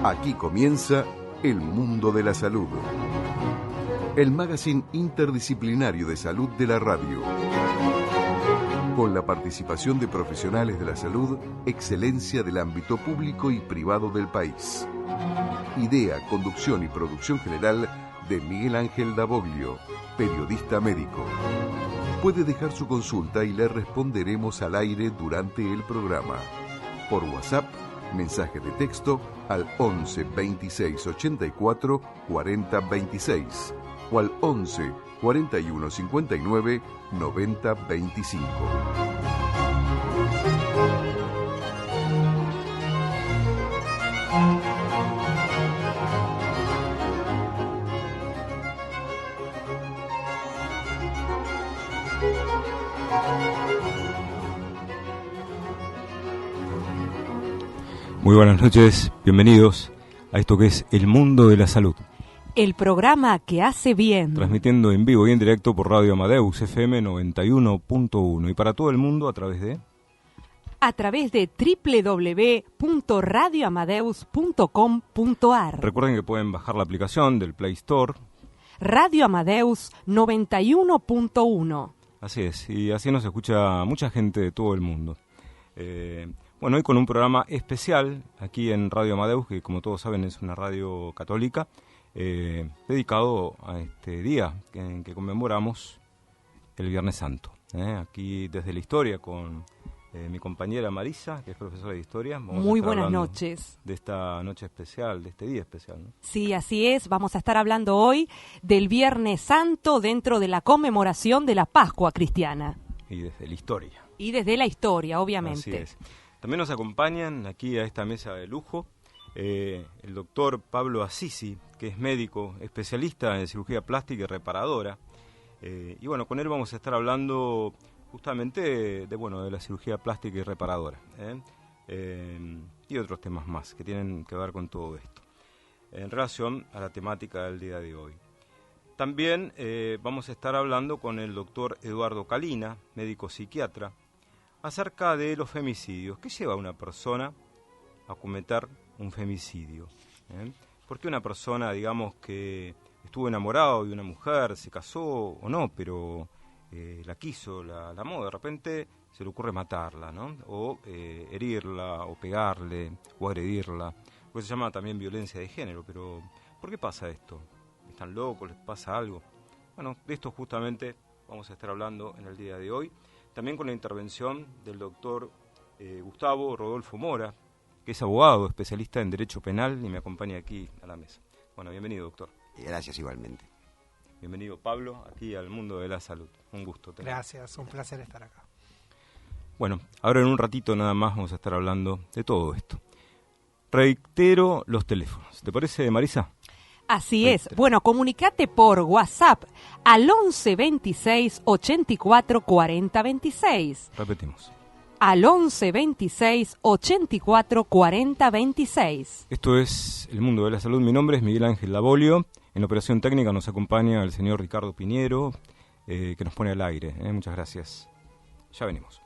Aquí comienza El Mundo de la Salud, el magazine interdisciplinario de salud de la radio. Con la participación de profesionales de la salud, excelencia del ámbito público y privado del país. Idea, conducción y producción general de Miguel Ángel Davoglio, periodista médico. Puede dejar su consulta y le responderemos al aire durante el programa. Por WhatsApp, mensaje de texto al 11 26 84 40 26 o al 11 41 59 90 25. Muy buenas noches, bienvenidos a esto que es El Mundo de la Salud. El programa que hace bien. Transmitiendo en vivo y en directo por Radio Amadeus FM 91.1 y para todo el mundo a través de www.radioamadeus.com.ar. Recuerden que pueden bajar la aplicación del Play Store. Radio Amadeus 91.1. Así es, y así nos escucha mucha gente de todo el mundo. Bueno, hoy con un programa especial aquí en Radio Amadeus, que como todos saben es una radio católica, dedicado a este día en que conmemoramos el Viernes Santo. Aquí desde la historia con mi compañera Marisa, que es profesora de historia. Muy buenas noches. De esta noche especial, de este día especial, ¿no? Sí, así es. Vamos a estar hablando hoy del Viernes Santo dentro de la conmemoración de la Pascua cristiana. Y desde la historia. Y desde la historia, obviamente. Así es. También nos acompañan aquí a esta mesa de lujo el doctor Pablo Assisi, que es médico especialista en cirugía plástica y reparadora. Y bueno, con él vamos a estar hablando justamente de la cirugía plástica y reparadora. Y otros temas más que tienen que ver con todo esto, en relación a la temática del día de hoy. También vamos a estar hablando con el doctor Eduardo Calina, médico psiquiatra, acerca de los femicidios. ¿Qué lleva a una persona a cometer un femicidio? ¿Por qué una persona, digamos, que estuvo enamorado de una mujer, se casó o no, pero la quiso, la amó, de repente se le ocurre matarla, ¿no? O herirla, o pegarle, o agredirla? Pues se llama también violencia de género, pero ¿por qué pasa esto? ¿Están locos? ¿Les pasa algo? Bueno, de esto justamente vamos a estar hablando en el día de hoy. También con la intervención del doctor Gustavo Rodolfo Mora, que es abogado, especialista en Derecho Penal y me acompaña aquí a la mesa. Bueno, bienvenido, doctor. Gracias, igualmente. Bienvenido, Pablo, aquí al Mundo de la Salud. Un gusto tener. Gracias, un placer estar acá. Bueno, ahora en un ratito nada más vamos a estar hablando de todo esto. Reitero los teléfonos. ¿Te parece, Marisa? Así es. Bueno, comunicate por WhatsApp al 11 26 84 40 26. Repetimos. Al 11 26 84 40 26. Esto es El Mundo de la Salud. Mi nombre es Miguel Ángel Davoglio. En la operación técnica nos acompaña el señor Ricardo Piñero, que nos pone al aire. Muchas gracias. Ya venimos.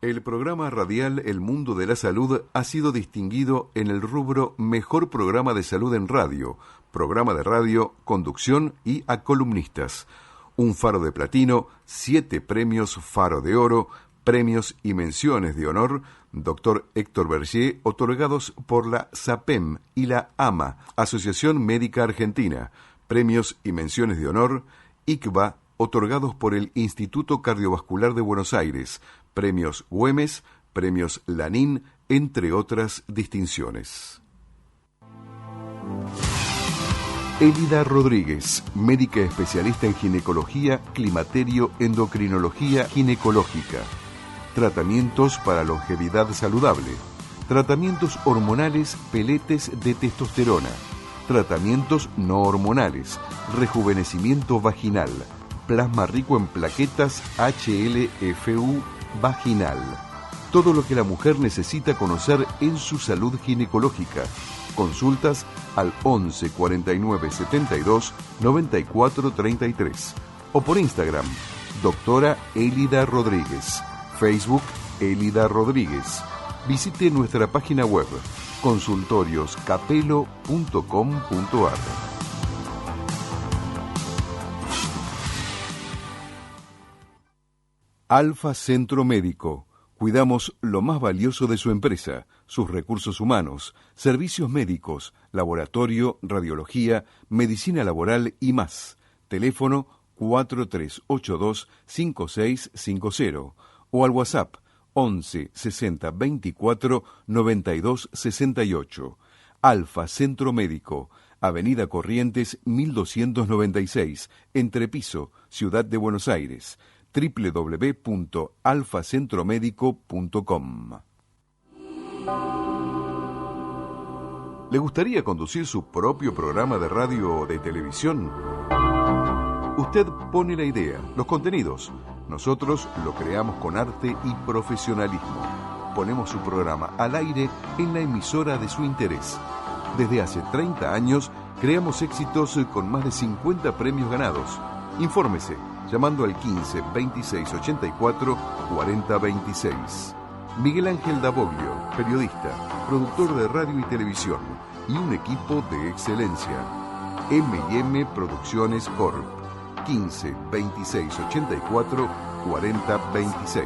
El programa radial El Mundo de la Salud ha sido distinguido en el rubro Mejor Programa de Salud en Radio, programa de radio, conducción y a columnistas. Un Faro de Platino, 7 premios Faro de Oro, premios y menciones de honor, Dr. Héctor Bergier, otorgados por la SAPEM y la AMA, Asociación Médica Argentina, premios y menciones de honor, ICVA, otorgados por el Instituto Cardiovascular de Buenos Aires, premios Güemes, premios Lanín, entre otras distinciones. Elida Rodríguez, médica especialista en ginecología, climaterio, endocrinología ginecológica. Tratamientos para longevidad saludable. Tratamientos hormonales, peletes de testosterona. Tratamientos no hormonales. Rejuvenecimiento vaginal. Plasma rico en plaquetas HLFU vaginal. Todo lo que la mujer necesita conocer en su salud ginecológica. Consultas al 11 49 72 94 33 o por Instagram Doctora Elida Rodríguez. Facebook Elida Rodríguez. Visite nuestra página web consultorioscapelo.com.ar. Alfa Centro Médico. Cuidamos lo más valioso de su empresa, sus recursos humanos, servicios médicos, laboratorio, radiología, medicina laboral y más. Teléfono 4382-5650 o al WhatsApp 11 60 24 92 68. Alfa Centro Médico, Avenida Corrientes 1296, Entrepiso, Ciudad de Buenos Aires. www.alfacentromedico.com. ¿Le gustaría conducir su propio programa de radio o de televisión? Usted pone la idea, los contenidos. Nosotros lo creamos con arte y profesionalismo. Ponemos su programa al aire en la emisora de su interés. Desde hace 30 años creamos éxitos con más de 50 premios ganados. Infórmese llamando al 15 26 84 40 26. Miguel Ángel Daboglio, periodista, productor de radio y televisión y un equipo de excelencia. M&M Producciones Corp. 15 26 84 40 26.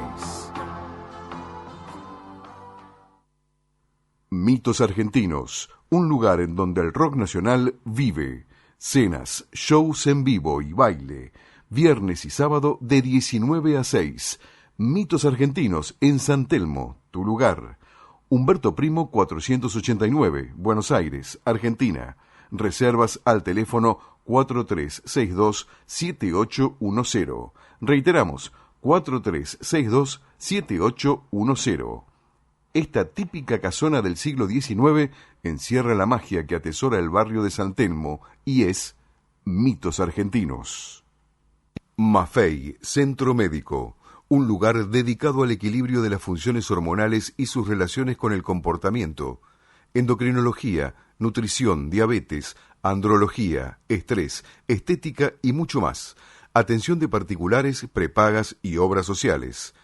Mitos Argentinos, un lugar en donde el rock nacional vive. Cenas, shows en vivo y baile. Viernes y sábado de 19 a 6. Mitos Argentinos en San Telmo, tu lugar. Humberto Primo 489, Buenos Aires, Argentina. Reservas al teléfono 4362-7810. Reiteramos, 4362-7810. Esta típica casona del siglo XIX encierra la magia que atesora el barrio de San Telmo y es Mitos Argentinos. Maffei, Centro Médico, un lugar dedicado al equilibrio de las funciones hormonales y sus relaciones con el comportamiento. Endocrinología, nutrición, diabetes, andrología, estrés, estética y mucho más. Atención de particulares, prepagas y obras sociales.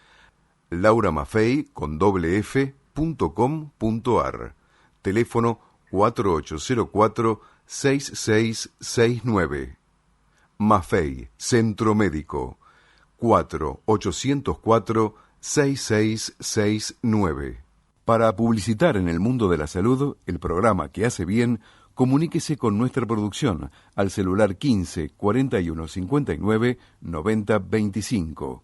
lauramafei.com.ar. Teléfono 4804-6669. Maffei, Centro Médico. 4804-6669. Para publicitar en el mundo de la salud, el programa que hace bien, comuníquese con nuestra producción al celular 15 41 59 90 25.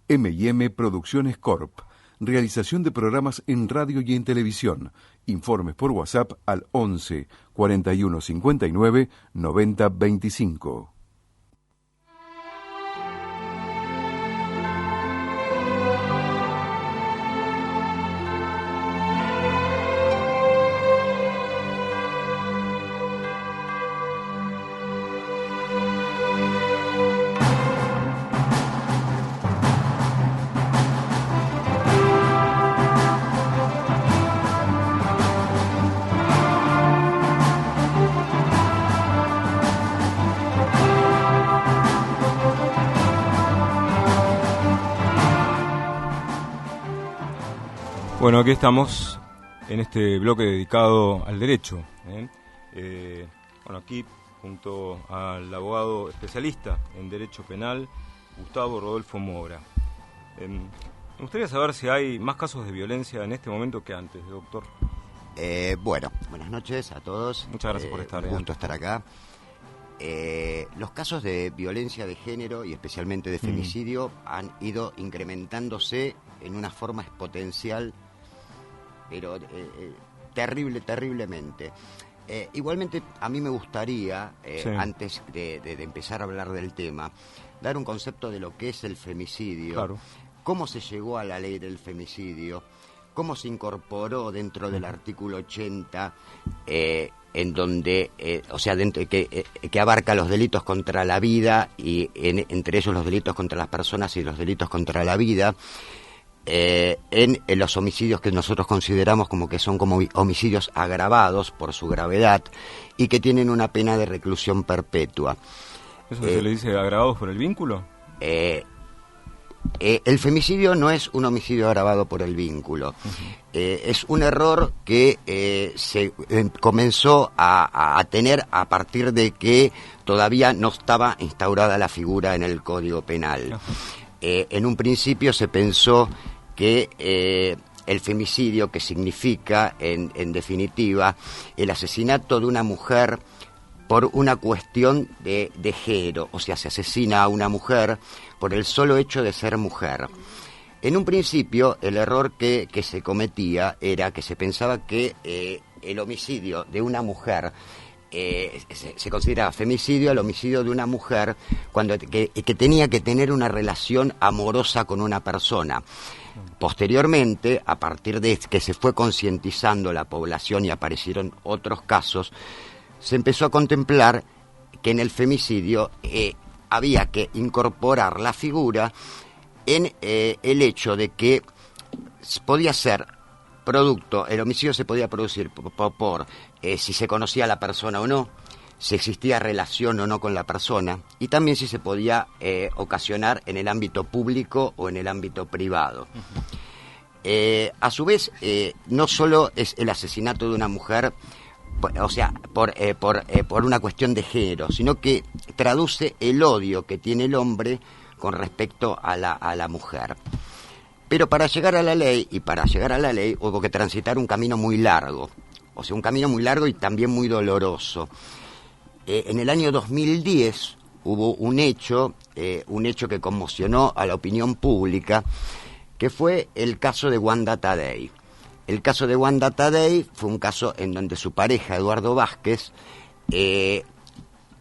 M&M Producciones Corp. Realización de programas en radio y en televisión. Informes por WhatsApp al 11 41 59 90 25. Bueno, aquí estamos en este bloque dedicado al derecho. Bueno, aquí junto al abogado especialista en Derecho Penal, Gustavo Rodolfo Mora. Me gustaría saber si hay más casos de violencia en este momento que antes, doctor. Bueno, buenas noches a todos. Muchas gracias por estar. Un gusto estar acá. Los casos de violencia de género y especialmente de femicidio han ido incrementándose en una forma exponencial, pero terriblemente. Igualmente, a mí me gustaría, antes de empezar a hablar del tema, dar un concepto de lo que es el femicidio, claro. Cómo se llegó a la ley del femicidio, cómo se incorporó dentro del artículo 80, en donde, que abarca los delitos contra la vida y entre ellos los delitos contra las personas y los delitos contra la vida, en los homicidios que nosotros consideramos como que son como homicidios agravados por su gravedad y que tienen una pena de reclusión perpetua. ¿Eso se le dice agravados por el vínculo? el femicidio no es un homicidio agravado por el vínculo. Es un error que se comenzó a tener a partir de que todavía no estaba instaurada la figura en el Código Penal. En un principio se pensó que el femicidio, que significa, en definitiva, el asesinato de una mujer por una cuestión de género, o sea, se asesina a una mujer por el solo hecho de ser mujer. En un principio, el error que se cometía era que se pensaba que el homicidio de una mujer se consideraba femicidio al homicidio de una mujer que tenía que tener una relación amorosa con una persona. Posteriormente, a partir de que se fue concientizando la población y aparecieron otros casos, se empezó a contemplar que en el femicidio había que incorporar la figura en el hecho de que podía ser producto, el homicidio se podía producir por si se conocía a la persona o no, si existía relación o no con la persona, y también si se podía ocasionar en el ámbito público o en el ámbito privado. A su vez, no solo es el asesinato de una mujer, o sea, por una cuestión de género, sino que traduce el odio que tiene el hombre con respecto a la mujer. Pero para llegar a la ley, hubo que transitar un camino muy largo, o sea, un camino muy largo y también muy doloroso. En el año 2010 hubo un hecho que conmocionó a la opinión pública, que fue el caso de Wanda Tadei. El caso de Wanda Tadei fue un caso en donde su pareja, Eduardo Vázquez,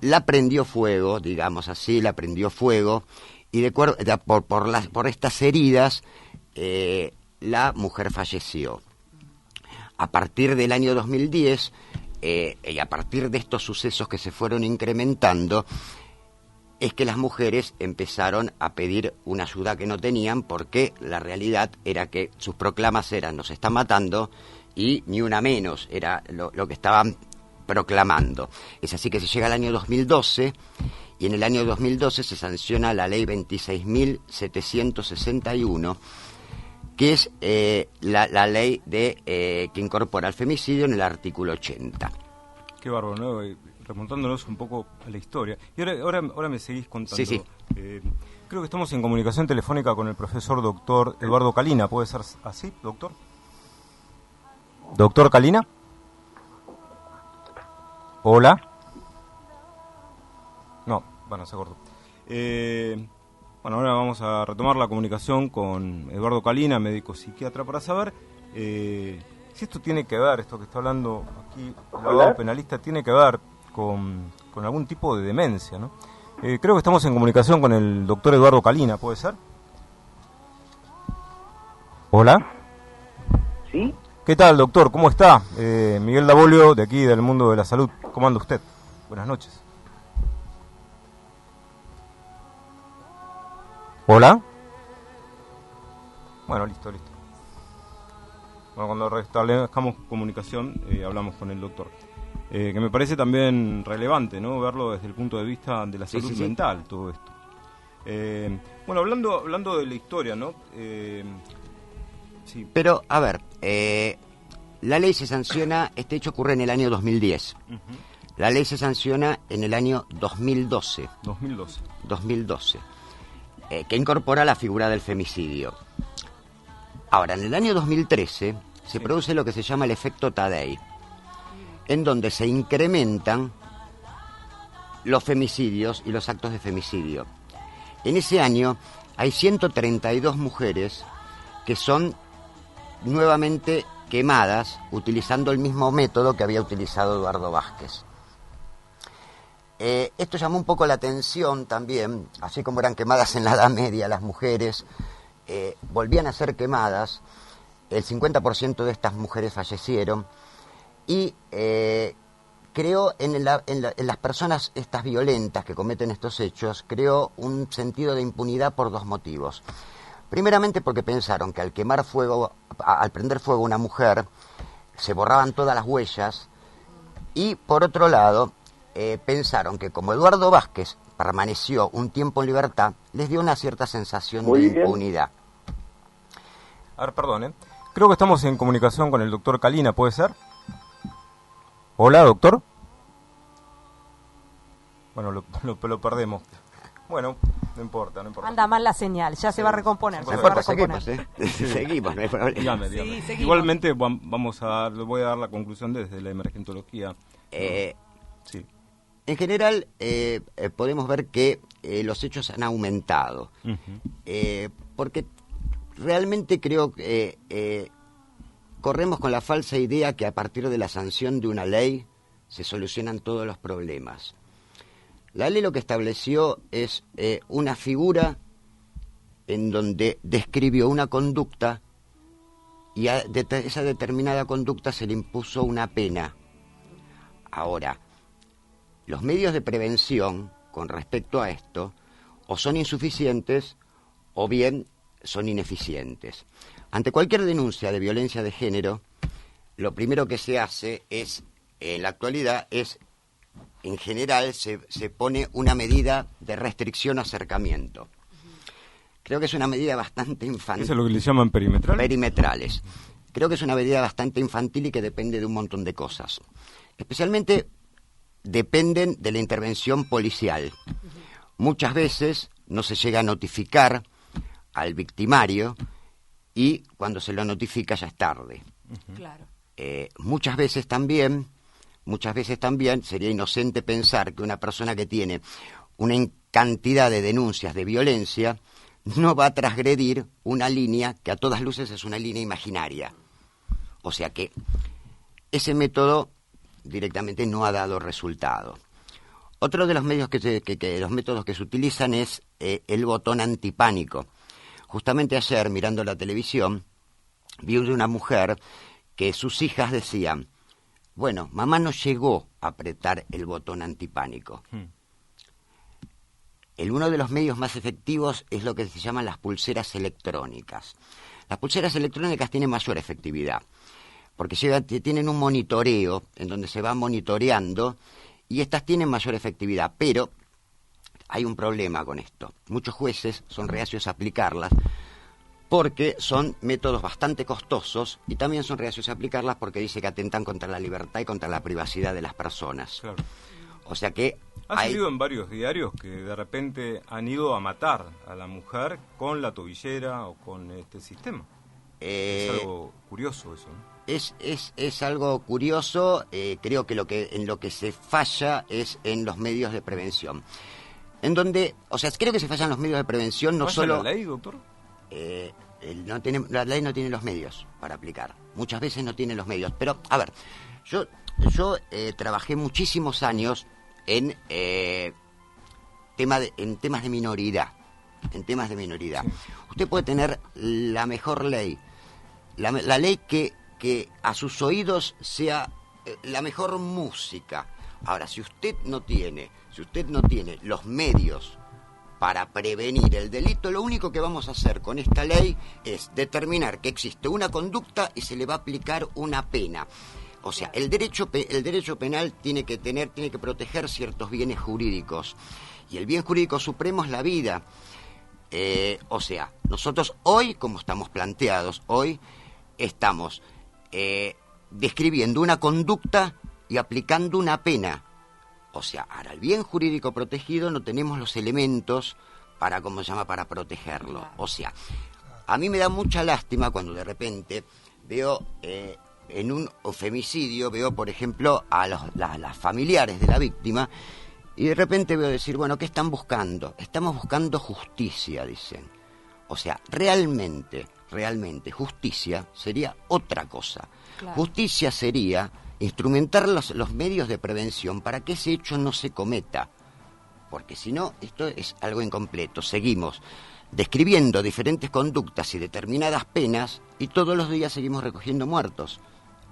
la prendió fuego, digamos así, y por estas heridas la mujer falleció. A partir del año 2010, y a partir de estos sucesos que se fueron incrementando, es que las mujeres empezaron a pedir una ayuda que no tenían, porque la realidad era que sus proclamas eran: nos están matando, y ni una menos era lo que estaban proclamando. Es así que se llega al año 2012, y en el año 2012 se sanciona la ley 26.761, que es la ley que incorpora el femicidio en el artículo 80. Qué bárbaro, ¿no? Remontándonos un poco a la historia. Y ahora me seguís contando. Sí. Creo que estamos en comunicación telefónica con el profesor doctor Eduardo Calina. ¿Puede ser así, doctor? ¿Doctor Calina? Hola. No, bueno, se cortó. Bueno, ahora vamos a retomar la comunicación con Eduardo Calina, médico psiquiatra, para saber si esto tiene que ver, esto que está hablando aquí el abogado penalista, tiene que ver con algún tipo de demencia, ¿no? Creo que estamos en comunicación con el doctor Eduardo Calina, ¿puede ser? Hola. ¿Sí? ¿Qué tal, doctor? ¿Cómo está? Miguel Davolio, de aquí, del Mundo de la Salud. ¿Cómo anda usted? Buenas noches. ¿Hola? Bueno, listo. Bueno, cuando restablezcamos comunicación, hablamos con el doctor. Que me parece también relevante, ¿no? Verlo desde el punto de vista de la salud mental, todo esto. Bueno, hablando de la historia, ¿no? Sí. Pero, a ver, la ley se sanciona, este hecho ocurre en el año 2010. Uh-huh. La ley se sanciona en el año 2012. 2012. Que incorpora la figura del femicidio. Ahora, en el año 2013 se produce lo que se llama el efecto Tadei, en donde se incrementan los femicidios y los actos de femicidio. En ese año hay 132 mujeres que son nuevamente quemadas utilizando el mismo método que había utilizado Eduardo Vázquez. Esto llamó un poco la atención también, así como eran quemadas en la Edad Media las mujeres, volvían a ser quemadas, el 50% de estas mujeres fallecieron, y creó en las personas estas violentas que cometen estos hechos, creó un sentido de impunidad por dos motivos. Primeramente porque pensaron que al prender fuego a una mujer, se borraban todas las huellas, y por otro lado, pensaron que como Eduardo Vázquez permaneció un tiempo en libertad, les dio una cierta sensación Muy de bien. impunidad. A ver, perdón, creo que estamos en comunicación con el doctor Calina, ¿puede ser? Hola, doctor. Bueno, lo perdemos. Bueno, no importa. Anda mal la señal, ya se va a recomponer. No ya importa, se va a recomponer. Seguimos, seguimos, no hay problema. Dígame. Sí, seguimos. Igualmente le voy a dar la conclusión desde la emergentología. Sí. En general, podemos ver que los hechos han aumentado, porque realmente creo que corremos con la falsa idea que a partir de la sanción de una ley se solucionan todos los problemas. La ley lo que estableció es una figura en donde describió una conducta y a esa determinada conducta se le impuso una pena. Ahora, los medios de prevención con respecto a esto o son insuficientes o bien son ineficientes. Ante cualquier denuncia de violencia de género, lo primero que se hace es, en la actualidad, en general, se pone una medida de restricción o acercamiento. Creo que es una medida bastante infantil. ¿Eso es lo que le llaman perimetral? Perimetrales. Creo que es una medida bastante infantil y que depende de un montón de cosas. Especialmente dependen de la intervención policial. Muchas veces no se llega a notificar al victimario y cuando se lo notifica ya es tarde. Claro. Muchas veces también sería inocente pensar que una persona que tiene una cantidad de denuncias de violencia no va a transgredir una línea que a todas luces es una línea imaginaria. O sea que ese método directamente no ha dado resultado. Otro de los medios los métodos que se utilizan es el botón antipánico. Justamente ayer, mirando la televisión, vi de una mujer que sus hijas decían: bueno, mamá no llegó a apretar el botón antipánico. Uno de los medios más efectivos es lo que se llaman las pulseras electrónicas. Las pulseras electrónicas tienen mayor efectividad, porque tienen un monitoreo en donde se va monitoreando y estas tienen mayor efectividad, pero hay un problema con esto. Muchos jueces son reacios a aplicarlas porque son métodos bastante costosos y también son reacios a aplicarlas porque dice que atentan contra la libertad y contra la privacidad de las personas. Claro. O sea que Ha salido en varios diarios que de repente han ido a matar a la mujer con la tobillera o con este sistema. Es algo curioso eso, ¿no? Es algo curioso. Creo que en lo que se falla es en los medios de prevención. En donde, o sea, creo que se fallan los medios de prevención, no solo... ¿La ley, doctor? La ley no tiene los medios para aplicar. Muchas veces no tiene los medios. Pero, a ver, yo trabajé muchísimos años en temas de minoridad. En temas de minoridad. Sí. Usted puede tener la mejor ley, la ley que a sus oídos sea la mejor música. Ahora, si usted no tiene los medios para prevenir el delito, lo único que vamos a hacer con esta ley es determinar que existe una conducta y se le va a aplicar una pena. O sea, el derecho penal tiene que proteger ciertos bienes jurídicos. Y el bien jurídico supremo es la vida. O sea, nosotros hoy, como estamos planteados, hoy estamos describiendo una conducta y aplicando una pena. O sea, ahora el bien jurídico protegido no tenemos los elementos para protegerlo. O sea, a mí me da mucha lástima cuando de repente veo en un femicidio, veo por ejemplo a las familiares de la víctima y de repente veo decir, bueno, ¿qué están buscando? Estamos buscando justicia, dicen. O sea, realmente justicia sería otra cosa. Claro. Justicia sería instrumentar los medios de prevención para que ese hecho no se cometa. Porque si no, esto es algo incompleto. Seguimos describiendo diferentes conductas y determinadas penas y todos los días seguimos recogiendo muertos.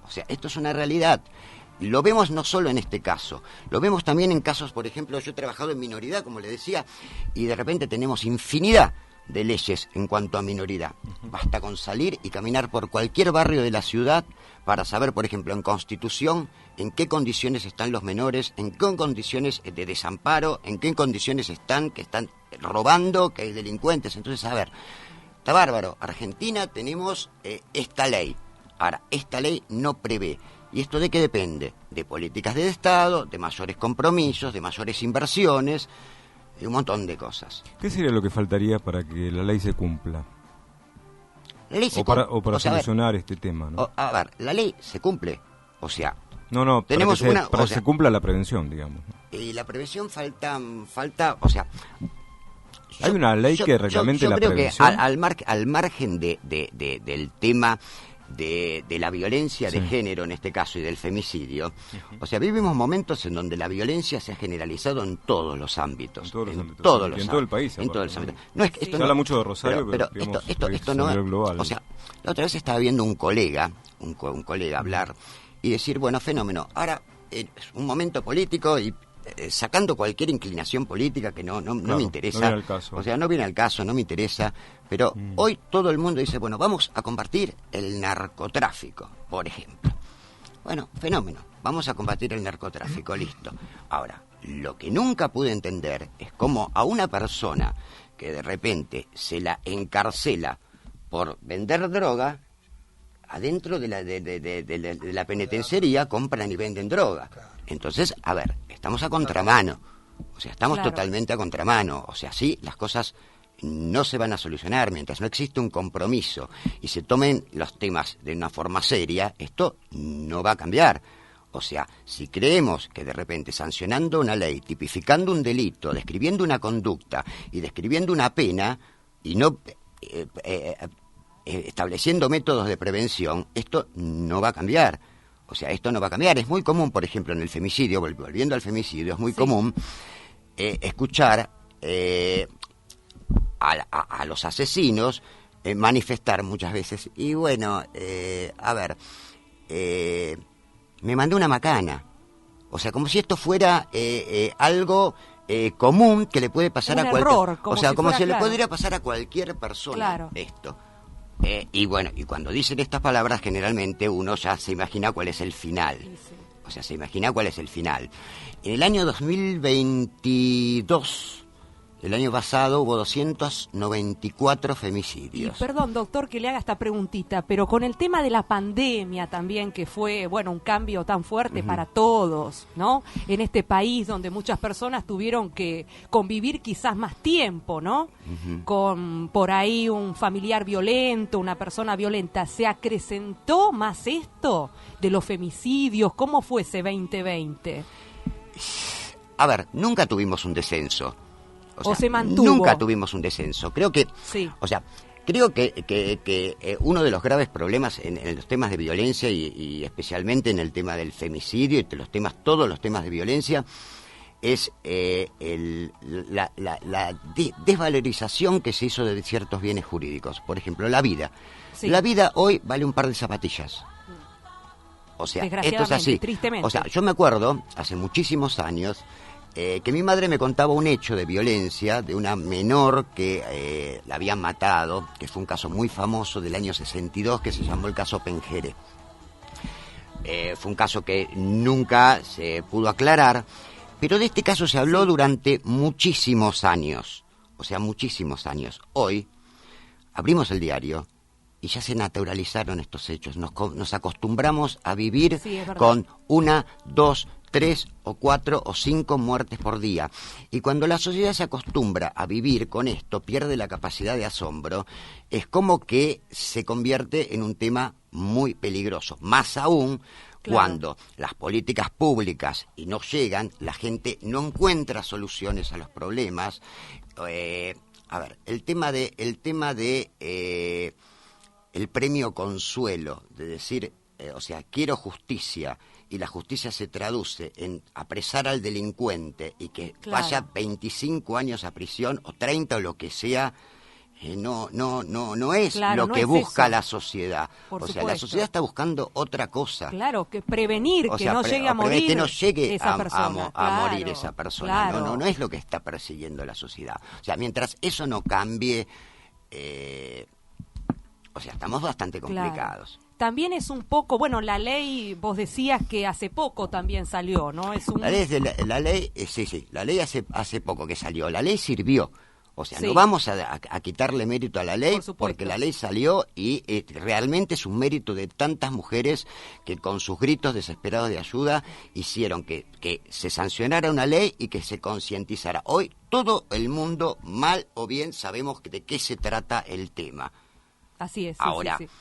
O sea, esto es una realidad. Lo vemos no solo en este caso, lo vemos también en casos, por ejemplo, yo he trabajado en minoridad, como le decía, y de repente tenemos infinidad de leyes en cuanto a minoridad. Basta con salir y caminar por cualquier barrio de la ciudad para saber, por ejemplo, en Constitución, en qué condiciones están los menores, en qué condiciones de desamparo, en qué condiciones están, que están robando, que hay delincuentes. Entonces, a ver, está bárbaro. Argentina tenemos esta ley. Ahora, esta ley no prevé. ¿Y esto de qué depende? De políticas de Estado, de mayores compromisos, de mayores inversiones, de un montón de cosas. ¿Qué sería lo que faltaría para que la ley se cumpla? La ley o para solucionar este tema, ¿no? A ver, la ley se cumple. O sea, no, tenemos para que se cumpla la prevención, digamos. Y la prevención falta, o sea... Hay una ley que reglamente la prevención. Yo creo que al margen del tema de la violencia de género, en este caso, y del femicidio, o sea, vivimos momentos en donde la violencia se ha generalizado en todos los ámbitos. En todo el país. En todos los ámbitos. No es que esto se habla mucho de Rosario, pero esto no es global. O sea, la otra vez estaba viendo un colega hablar y decir, bueno, fenómeno, ahora es un momento político y sacando cualquier inclinación política que no me interesa, no viene al caso. O sea, no viene al caso, no me interesa, pero hoy todo el mundo dice, bueno, vamos a combatir el narcotráfico, por ejemplo. Bueno, fenómeno, vamos a combatir el narcotráfico, listo. Ahora, lo que nunca pude entender es cómo a una persona que de repente se la encarcela por vender droga, adentro de la penitenciaría compran y venden droga. Entonces, a ver, estamos a contramano. O sea, estamos totalmente a contramano. O sea, sí, las cosas no se van a solucionar mientras no existe un compromiso y se tomen los temas de una forma seria. Esto no va a cambiar. O sea, si creemos que de repente sancionando una ley, tipificando un delito, describiendo una conducta y describiendo una pena y no estableciendo métodos de prevención, esto no va a cambiar. O sea, esto no va a cambiar. Es muy común, por ejemplo, en el femicidio, volviendo al femicidio, es muy común escuchar a los asesinos manifestar muchas veces. Y bueno, me mandé una macana. O sea, como si esto fuera algo común que le puede pasar a cualquier... O sea, como si le pudiera pasar a cualquier persona esto. Y bueno, y cuando dicen estas palabras, generalmente uno ya se imagina cuál es el final. O sea, se imagina cuál es el final. En el año 2022, el año pasado, hubo 294 femicidios. Y perdón, doctor, que le haga esta preguntita, pero con el tema de la pandemia también, que fue, bueno, un cambio tan fuerte para todos, ¿no? En este país donde muchas personas tuvieron que convivir quizás más tiempo, ¿no? Con por ahí un familiar violento, una persona violenta. ¿Se acrecentó más esto de los femicidios? ¿Cómo fue ese 2020? A ver, nunca tuvimos un descenso. O se mantuvo. Nunca tuvimos un descenso. Creo que, creo que uno de los graves problemas en los temas de violencia y especialmente en el tema del femicidio y todos los temas de violencia es la desvalorización que se hizo de ciertos bienes jurídicos. Por ejemplo, la vida. Sí. La vida hoy vale un par de zapatillas. O sea, esto es así. Tristemente. O sea, yo me acuerdo, hace muchísimos años, que mi madre me contaba un hecho de violencia de una menor que la habían matado, que fue un caso muy famoso del año 62, que se llamó el caso Pengere. Fue un caso que nunca se pudo aclarar, pero de este caso se habló durante muchísimos años. O sea, muchísimos años. Hoy abrimos el diario y ya se naturalizaron estos hechos. Nos acostumbramos a vivir con 1, 2, 3 o 4 o 5 muertes por día. Y cuando la sociedad se acostumbra a vivir con esto, pierde la capacidad de asombro, es como que se convierte en un tema muy peligroso. Más aún cuando las políticas públicas y no llegan, la gente no encuentra soluciones a los problemas. A ver, el tema de el premio consuelo, de decir, o sea, quiero justicia, y la justicia se traduce en apresar al delincuente y que vaya 25 años a prisión o 30 o lo que sea, no es lo que busca la sociedad. O sea, la sociedad está buscando otra cosa. Claro, que prevenir, que no llegue a morir que no llegue esa persona. a morir esa persona. No es lo que está persiguiendo la sociedad. O sea, mientras eso no cambie, o sea, estamos bastante complicados. Claro. También es un poco, bueno, la ley, vos decías que hace poco también salió, ¿no? Es un... La ley, sí, la ley hace poco que salió. La ley sirvió. O sea, Sí. no vamos a quitarle mérito a la ley Por supuesto. porque la ley salió y realmente es un mérito de tantas mujeres que con sus gritos desesperados de ayuda hicieron que se sancionara una ley y que se concientizara. Hoy todo el mundo, mal o bien, sabemos de qué se trata el tema. Así es. Sí, Ahora, sí, sí.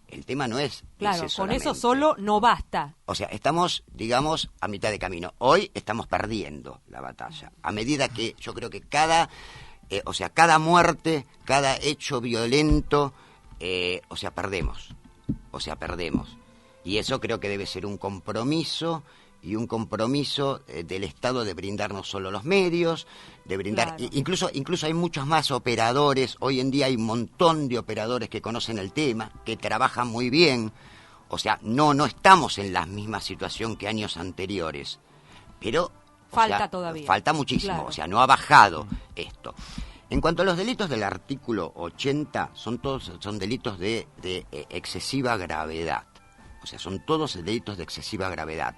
El tema no es Claro, ese con eso solamente. solo no basta. O sea, estamos, digamos, a mitad de camino. Hoy estamos perdiendo la batalla. A medida que yo creo que cada muerte, cada hecho violento, perdemos. Y eso creo que debe ser un compromiso del Estado de brindar no solo los medios, de brindar, Claro. incluso hay muchos más operadores. Hoy en día hay un montón de operadores que conocen el tema, que trabajan muy bien. O sea, no estamos en la misma situación que años anteriores, pero Falta todavía. Falta muchísimo, Claro. o sea, no ha bajado esto. En cuanto a los delitos del artículo 80, son delitos de excesiva gravedad. O sea, son todos delitos de excesiva gravedad.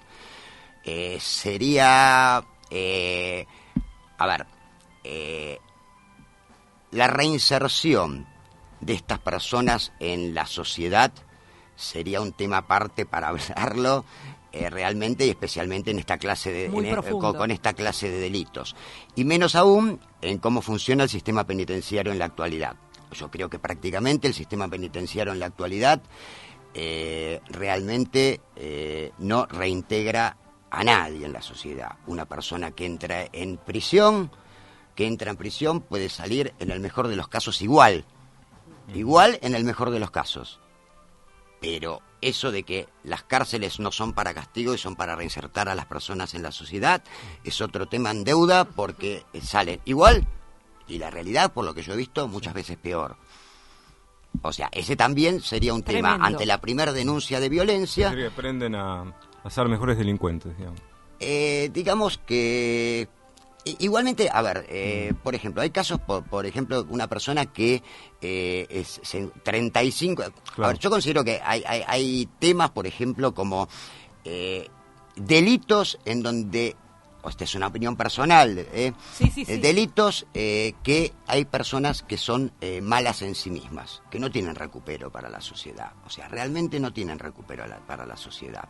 La reinserción de estas personas en la sociedad sería un tema aparte para hablarlo realmente y especialmente en esta clase Muy profundo. con esta clase de delitos, y menos aún en cómo funciona el sistema penitenciario en la actualidad. Yo creo que prácticamente el sistema penitenciario en la actualidad realmente no reintegra a nadie en la sociedad. Una persona que entra en prisión puede salir en el mejor de los casos igual en el mejor de los casos. Pero eso de que las cárceles no son para castigo y son para reinsertar a las personas en la sociedad es otro tema en deuda, porque salen igual y la realidad, por lo que yo he visto, muchas veces peor. O sea, ese también sería un Tremendo. tema ante la primera denuncia de violencia. Que aprenden a ser mejores delincuentes, digamos. Digamos que igualmente, por ejemplo, hay casos, por ejemplo, una persona que es 35... Claro. A ver, yo considero que hay temas, por ejemplo, como delitos en donde... Esta es una opinión personal. Sí. Delitos que hay personas que son malas en sí mismas, que no tienen recupero para la sociedad. O sea, realmente no tienen recupero para la sociedad.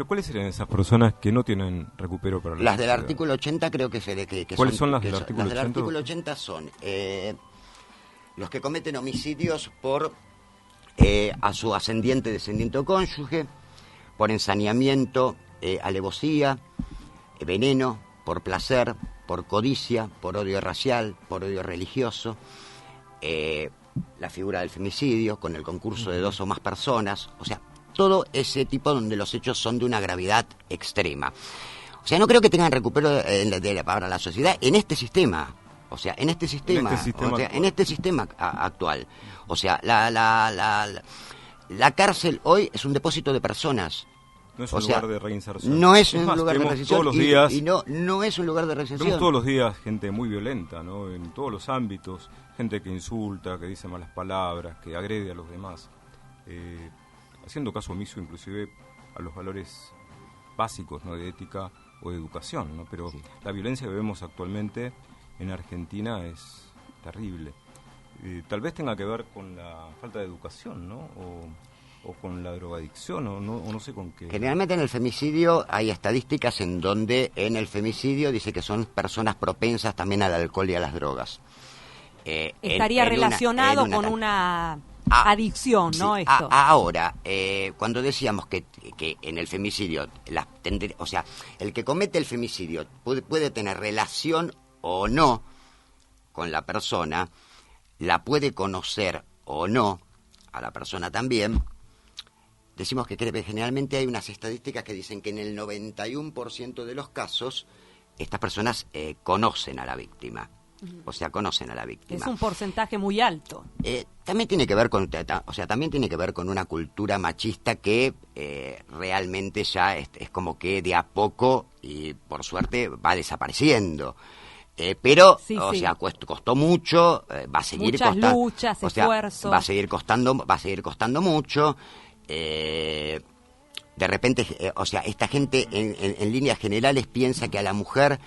¿Cuáles serían esas personas que no tienen recupero para la Las del sociedad? artículo 80 creo que ¿Cuáles son las del que artículo Las del 80? artículo 80 son los que cometen homicidios por a su ascendiente, descendiente o cónyuge, por ensañamiento, alevosía, veneno, por placer, por codicia, por odio racial, por odio religioso, la figura del femicidio con el concurso de 2 o más personas, o sea, todo ese tipo donde los hechos son de una gravedad extrema. O sea, no creo que tengan recupero para la sociedad en este sistema. O sea, en este sistema actual. O sea, la cárcel hoy es un depósito de personas. No es un lugar de reinserción. No es más, un lugar de vemos reinserción. Todos los días, y no es un lugar de reinserción. vemos todos los días gente muy violenta, ¿no? En todos los ámbitos. Gente que insulta, que dice malas palabras, que agrede a los demás. Haciendo caso omiso inclusive a los valores básicos, ¿no? De ética o de educación, ¿no? Pero la violencia que vemos actualmente en Argentina es terrible. Tal vez tenga que ver con la falta de educación, ¿no? O con la drogadicción, o no sé con qué. Generalmente en el femicidio hay estadísticas en donde en el femicidio dice que son personas propensas también al alcohol y a las drogas. Estaría relacionado con una adicción, ¿no? Sí, Esto. Ahora, cuando decíamos que en el femicidio, o sea, el que comete el femicidio puede tener relación o no con la persona, la puede conocer o no a la persona también. Decimos que generalmente hay unas estadísticas que dicen que en el 91% de los casos estas personas conocen a la víctima. O sea, conocen a la víctima. Es un porcentaje muy alto. También tiene que ver con una cultura machista que realmente ya es como que de a poco y por suerte va desapareciendo. pero, Sí, o sí. sea, costó mucho, va a seguir Muchas costando. luchas, O sea, esfuerzos. va a seguir costando mucho. De repente, o sea, esta gente en líneas generales piensa que a la mujer,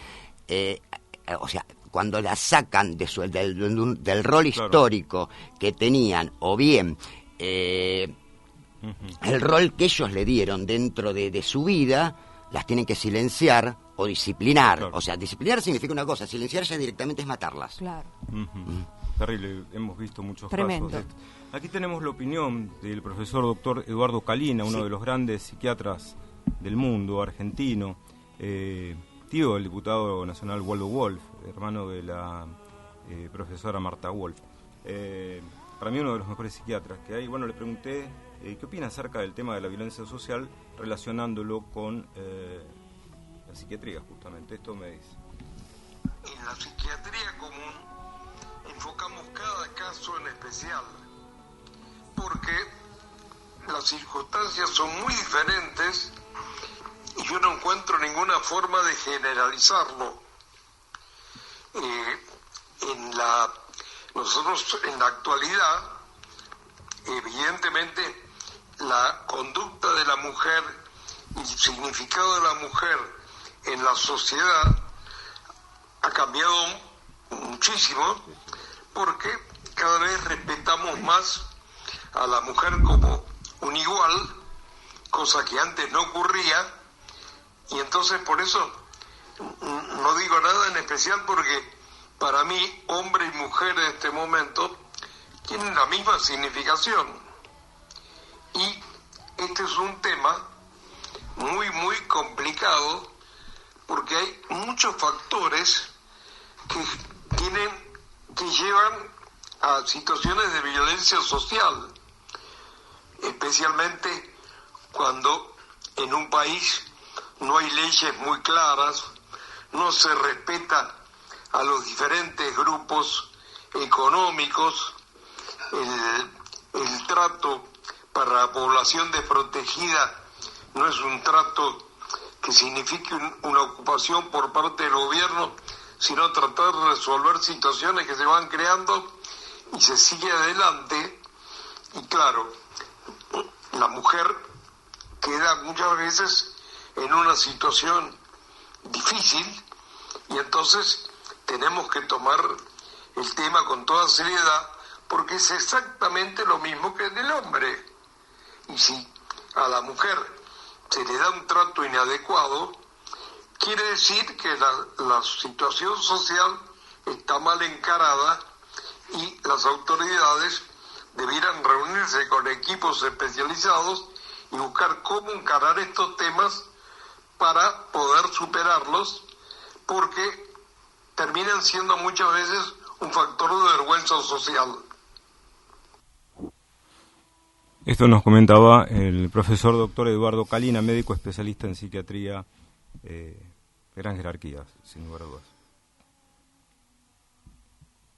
o sea, cuando la sacan del rol histórico que tenían, o bien el rol que ellos le dieron dentro de su vida, las tienen que silenciar o disciplinar. Claro. O sea, disciplinar significa una cosa, silenciar ya directamente es matarlas. Claro. Terrible, hemos visto muchos Tremendo. casos de esto. Aquí tenemos la opinión del profesor doctor Eduardo Calina, uno de los grandes psiquiatras del mundo, argentino, tío del diputado nacional Waldo Wolf, hermano de la profesora Marta Wolf. Para mí uno de los mejores psiquiatras que hay. Bueno, le pregunté qué opina acerca del tema de la violencia social relacionándolo con la psiquiatría, justamente. Esto me dice. En la psiquiatría común enfocamos cada caso en especial, porque las circunstancias son muy diferentes y yo no encuentro ninguna forma de generalizarlo. Nosotros en la actualidad, evidentemente, la conducta de la mujer y el significado de la mujer en la sociedad ha cambiado muchísimo, porque cada vez respetamos más a la mujer como un igual, cosa que antes no ocurría, y entonces por eso no digo nada en especial, porque para mí hombre y mujer en este momento tienen la misma significación, y este es un tema muy muy complicado, porque hay muchos factores que llevan a situaciones de violencia social, especialmente cuando en un país no hay leyes muy claras, no se respeta a los diferentes grupos económicos, el trato para la población desprotegida no es un trato que signifique una ocupación por parte del gobierno, sino tratar de resolver situaciones que se van creando y se sigue adelante. Y claro, la mujer queda muchas veces en una situación difícil, y entonces tenemos que tomar el tema con toda seriedad, porque es exactamente lo mismo que en el hombre. Y si a la mujer se le da un trato inadecuado, quiere decir que la situación social está mal encarada, y las autoridades debieran reunirse con equipos especializados y buscar cómo encarar estos temas para poder superarlos, porque terminan siendo muchas veces un factor de vergüenza social. Esto nos comentaba el profesor doctor Eduardo Calina, médico especialista en psiquiatría, gran jerarquía, sin lugar a dudas.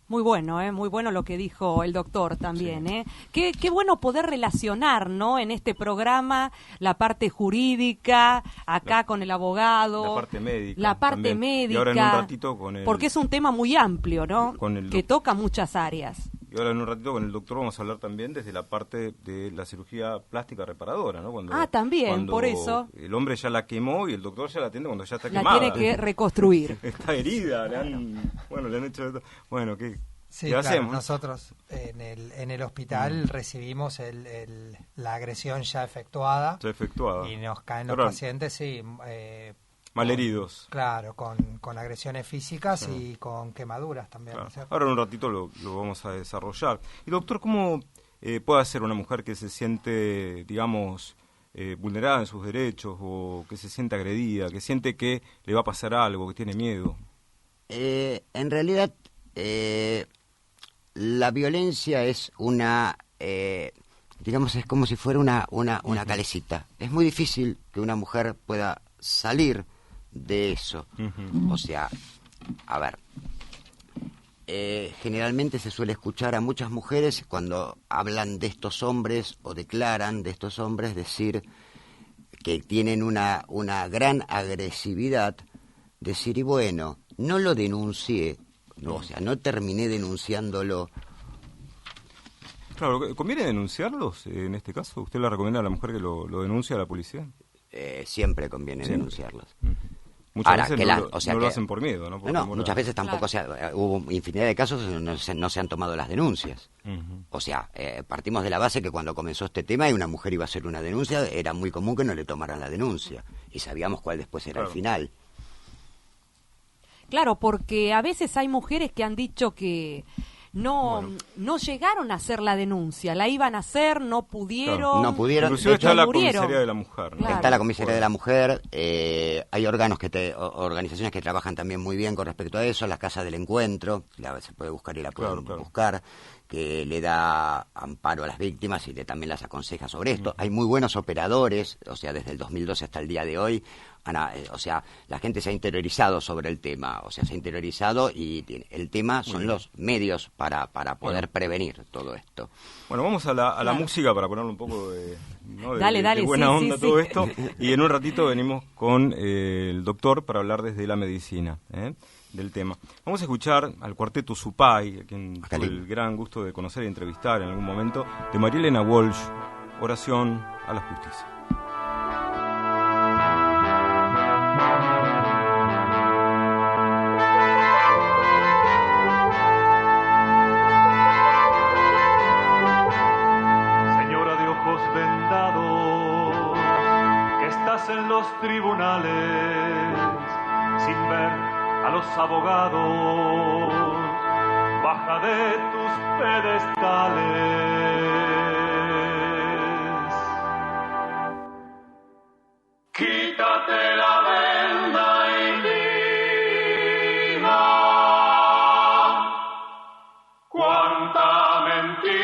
Muy bueno lo que dijo el doctor también, sí. Qué bueno poder relacionar, ¿no? En este programa la parte jurídica, acá con el abogado, la parte médica, médica, y ahora en un ratito con el, porque es un tema muy amplio, ¿no? Que toca muchas áreas. Y ahora en un ratito con el doctor vamos a hablar también desde la parte de la cirugía plástica reparadora, ¿no? También, por eso. El hombre ya la quemó y el doctor ya la atiende cuando ya está la quemada. La tiene que reconstruir. Está herida, le han hecho esto. Bueno, ¿qué claro, hacemos? Nosotros en el hospital recibimos la agresión ya efectuada. Y nos caen los pacientes, malheridos. Claro, con agresiones físicas y con quemaduras también. Claro. Ahora en un ratito lo vamos a desarrollar. Y doctor, ¿cómo puede hacer una mujer que se siente, digamos, vulnerada en sus derechos, o que se siente agredida, que siente que le va a pasar algo, que tiene miedo? En realidad, la violencia es digamos, es como si fuera una calecita. Es muy difícil que una mujer pueda salir de eso. O sea, a ver, generalmente se suele escuchar a muchas mujeres cuando hablan de estos hombres o declaran de estos hombres decir que tienen una gran agresividad, decir, y bueno, no lo denuncié, no, o sea, no terminé denunciándolo. Claro, ¿conviene denunciarlos en este caso? ¿Usted le recomienda a la mujer que lo denuncie a la policía? Siempre conviene denunciarlos. Muchas veces no lo hacen por miedo, ¿no? No, muchas veces tampoco, hubo infinidad de casos donde no se han tomado las denuncias. O sea, partimos de la base que cuando comenzó este tema y una mujer iba a hacer una denuncia, era muy común que no le tomaran la denuncia. Y sabíamos cuál después era el final. Claro, porque a veces hay mujeres que han dicho que no llegaron a hacer la denuncia, la iban a hacer, no pudieron. Claro, no pudieron. Inclusive está la comisaría de la mujer, ¿no? Claro. Está la comisaría de la mujer, hay organizaciones que trabajan también muy bien con respecto a eso, la Casa del Encuentro, se puede buscar y la pueden buscar, que le da amparo a las víctimas y también las aconseja sobre esto. Hay muy buenos operadores, o sea, desde el 2012 hasta el día de hoy, o sea, la gente se ha interiorizado sobre el tema, o sea, se ha interiorizado y el tema son los medios para poder prevenir todo esto. Bueno, vamos a la música para ponerle un poco de buena sí, onda todo esto, y en un ratito venimos con el doctor para hablar desde la medicina, del tema. Vamos a escuchar al cuarteto Supay, a quien tuve el gran gusto de conocer e entrevistar en algún momento, de María Elena Walsh, Oración a la Justicia. Señora de ojos vendados, que estás en los tribunales sin ver a los abogados, baja de tus pedestales. Quítate la venda y mira cuánta mentira.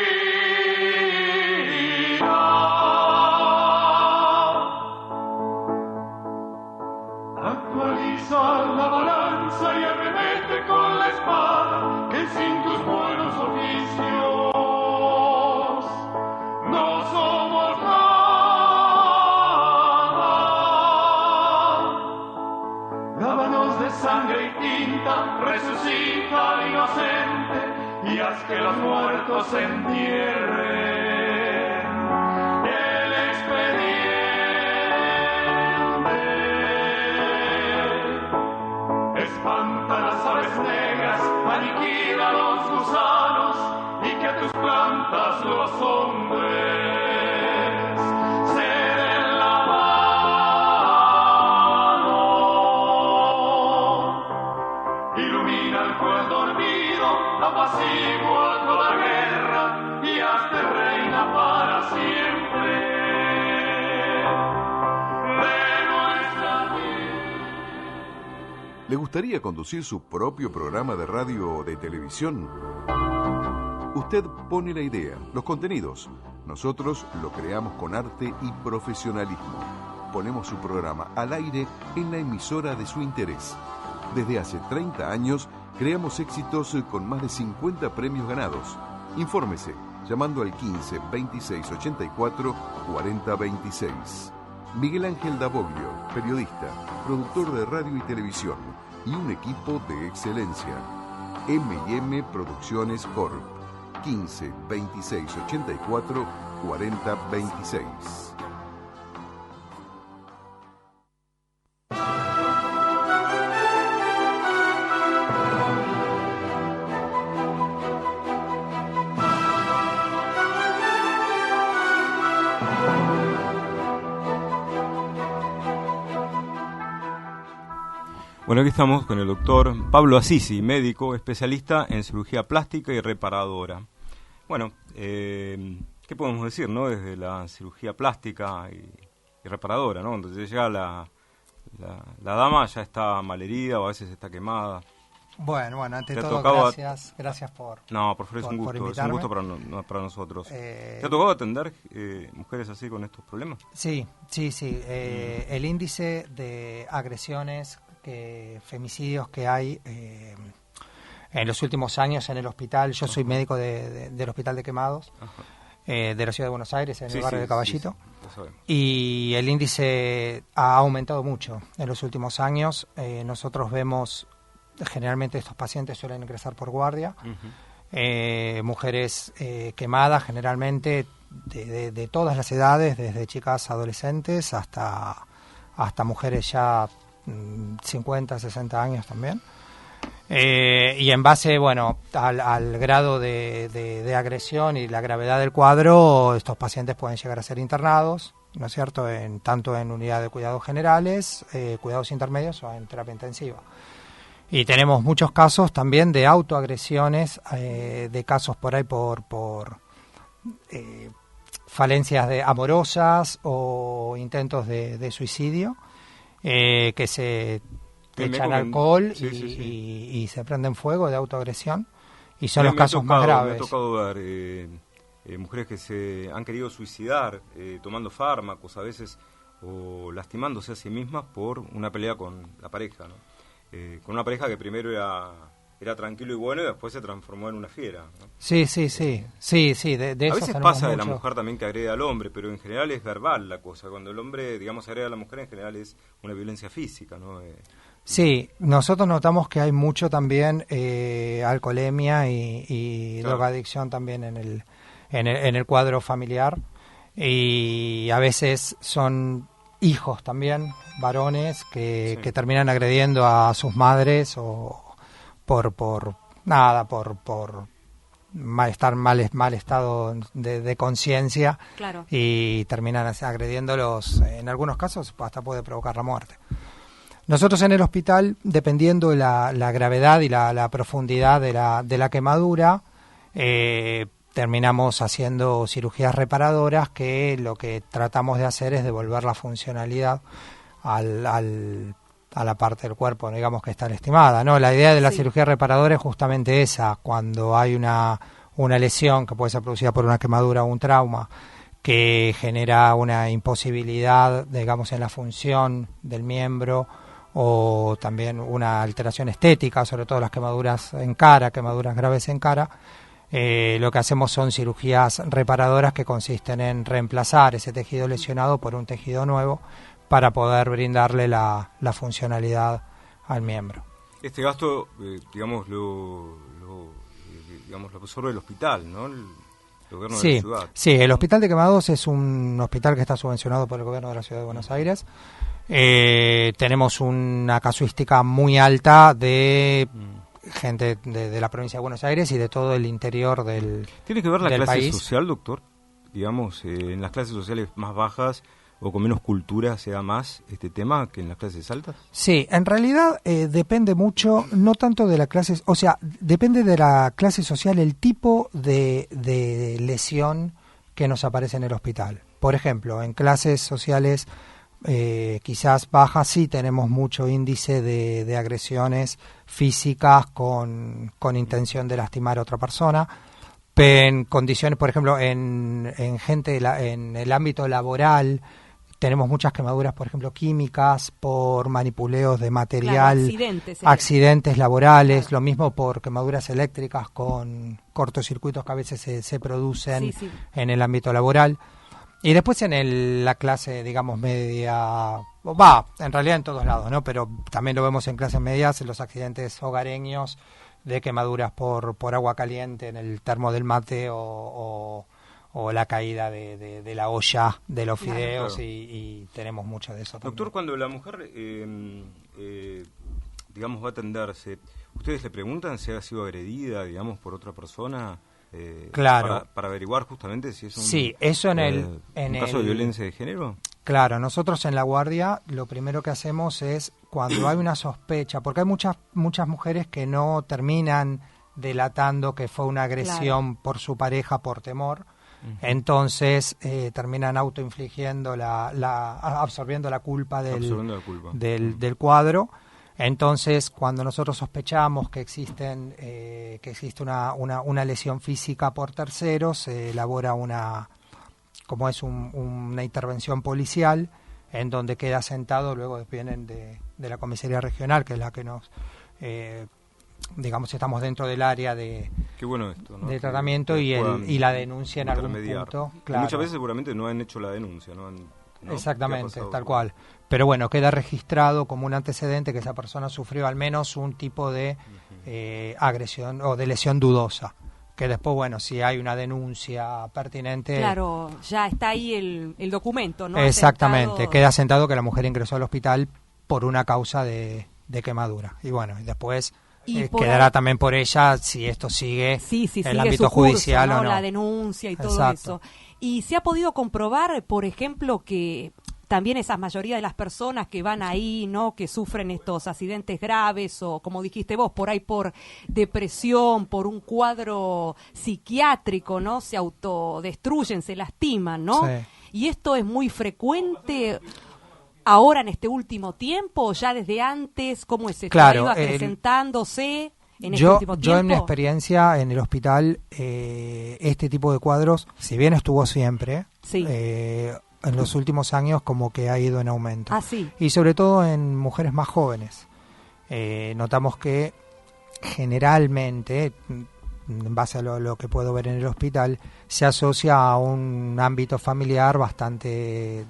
Actualiza la balanza y arremete con la espada, que sin tus buenos oficios no somos nada. Lávanos de sangre y tinta, resucita al inocente y haz que los muertos se entierren. El expediente espanta las aves negras, aniquila los gusanos y que a tus plantas los hombres se den la mano. Ilumina el pueblo dormido, apacigua toda guerra y hazte reina para siempre de nuestra vida. ¿Le gustaría conducir su propio programa de radio o de televisión? Usted pone la idea, los contenidos. Nosotros lo creamos con arte y profesionalismo. Ponemos su programa al aire en la emisora de su interés. Desde hace 30 años creamos éxitos con más de 50 premios ganados. Infórmese llamando al 15 26 84 40 26. Miguel Ángel Davoglio, periodista, productor de radio y televisión y un equipo de excelencia. M&M Producciones Corp. 15 26 84 40 26. Bueno, aquí estamos con el doctor Pablo Assisi, médico especialista en cirugía plástica y reparadora. Bueno, ¿qué podemos decir, no? Desde la cirugía plástica y reparadora, ¿no? Entonces llega la dama, ya está malherida o a veces está quemada. Bueno, ante todo, gracias por... No, por favor, es un gusto para nosotros. ¿Te ha tocado atender mujeres así con estos problemas? Sí. El índice de agresiones, femicidios que hay en los últimos años en el hospital, yo soy médico del Hospital de Quemados, de la Ciudad de Buenos Aires, en el barrio de Caballito, y el índice ha aumentado mucho en los últimos años. Nosotros vemos generalmente estos pacientes suelen ingresar por guardia. Mujeres quemadas, generalmente de todas las edades, desde chicas adolescentes hasta mujeres ya 50, 60 años también. Y en base, bueno, al grado de agresión y la gravedad del cuadro, estos pacientes pueden llegar a ser internados, ¿no es cierto?, tanto en unidad de cuidados generales, cuidados intermedios o en terapia intensiva. Y tenemos muchos casos también de autoagresiones, de casos por ahí por falencias amorosas o intentos de suicidio, que se echan alcohol y se prenden fuego de autoagresión, y son los casos más graves. Me ha tocado ver mujeres que se han querido suicidar tomando fármacos a veces o lastimándose a sí mismas por una pelea con la pareja, ¿no? Con una pareja que primero era tranquilo y bueno y después se transformó en una fiera, ¿no? Sí, de a eso veces pasa de la mujer también que agrede al hombre, pero en general es verbal la cosa. Cuando el hombre, digamos, agrede a la mujer, en general es una violencia física, ¿no? Sí, nosotros notamos que hay mucho también alcoholemia y claro, drogadicción también en el cuadro familiar, y a veces son hijos también, varones, que terminan agrediendo a sus madres o por mal estado de conciencia, claro, y terminan agrediéndolos, en algunos casos hasta puede provocar la muerte. Nosotros en el hospital, dependiendo la gravedad y la profundidad de la quemadura, terminamos haciendo cirugías reparadoras, que lo que tratamos de hacer es devolver la funcionalidad a la parte del cuerpo, digamos, que está lastimada, ¿no? La idea de la cirugía reparadora es justamente esa: cuando hay una lesión que puede ser producida por una quemadura o un trauma que genera una imposibilidad, digamos, en la función del miembro, o también una alteración estética, sobre todo las quemaduras en cara, quemaduras graves en cara. Lo que hacemos son cirugías reparadoras que consisten en reemplazar ese tejido lesionado por un tejido nuevo para poder brindarle la funcionalidad al miembro. Este gasto, digamos, lo absorbe el hospital, ¿no? El gobierno de la ciudad. Sí, el Hospital de Quemados es un hospital que está subvencionado por el gobierno de la Ciudad de Buenos Aires. Tenemos una casuística muy alta de gente de la provincia de Buenos Aires y de todo el interior del país. ¿Tiene que ver la clase social, doctor? Digamos, en las clases sociales más bajas o con menos cultura se da más este tema que en las clases altas. Sí, en realidad depende mucho, no tanto de la clase, o sea, depende de la clase social el tipo de lesión que nos aparece en el hospital. Por ejemplo, en clases sociales quizás bajas sí tenemos mucho índice de agresiones físicas con intención de lastimar a otra persona. En condiciones, por ejemplo, en gente en el ámbito laboral tenemos muchas quemaduras, por ejemplo, químicas, por manipuleos de material, claro, accidentes laborales, claro. Lo mismo por quemaduras eléctricas con cortocircuitos que a veces se producen en el ámbito laboral. Y después en la clase, digamos, media, en realidad en todos lados, ¿no? Pero también lo vemos en clases medias, en los accidentes hogareños de quemaduras por agua caliente en el termo del mate o la caída de la olla de los fideos, claro. Y tenemos mucho de eso también. Doctor, cuando la mujer, digamos, va a atenderse, ¿ustedes le preguntan si ha sido agredida, digamos, por otra persona? Claro. Para averiguar justamente si es un, eso en caso de violencia de género. Claro, nosotros en la guardia lo primero que hacemos es, cuando hay una sospecha, porque hay muchas mujeres que no terminan delatando que fue una agresión, claro, por su pareja por temor, entonces terminan autoinfligiendo absorbiendo la culpa del cuadro. Entonces, cuando nosotros sospechamos que existe una lesión física por terceros, se elabora una intervención policial, en donde queda sentado, luego vienen de la comisaría regional, que es la que nos, digamos, estamos dentro del área de tratamiento, y la denuncia en algún punto. Claro. Muchas veces seguramente no han hecho la denuncia, ¿no? ¿no? Exactamente, tal cual. Pero bueno, queda registrado como un antecedente que esa persona sufrió al menos un tipo de agresión o de lesión dudosa. Que después, bueno, si hay una denuncia pertinente... Claro, ya está ahí el documento, ¿no? Exactamente, Asentado. queda asentado que la mujer ingresó al hospital por una causa de quemadura. Y bueno, y después quedará también por ella si esto sigue el ámbito judicial curso, o no. La denuncia y todo Exacto. eso. Y se ha podido comprobar, por ejemplo, que también esa mayoría de las personas que van ahí, ¿no? Que sufren estos accidentes graves o, como dijiste vos, por ahí por depresión, por un cuadro psiquiátrico, ¿no? Se autodestruyen, se lastiman, ¿no? Sí. Y esto es muy frecuente ahora en este último tiempo, o ya desde antes, ¿cómo es esto? Claro, ¿Ha ido acrecentándose en este yo, último tiempo? yo en mi experiencia en el hospital, este tipo de cuadros, si bien estuvo siempre, Sí. En los últimos años como que ha ido en aumento. Ah, sí. Y sobre todo en mujeres más jóvenes. Notamos que generalmente, en base a lo que puedo ver en el hospital, se asocia a un ámbito familiar bastante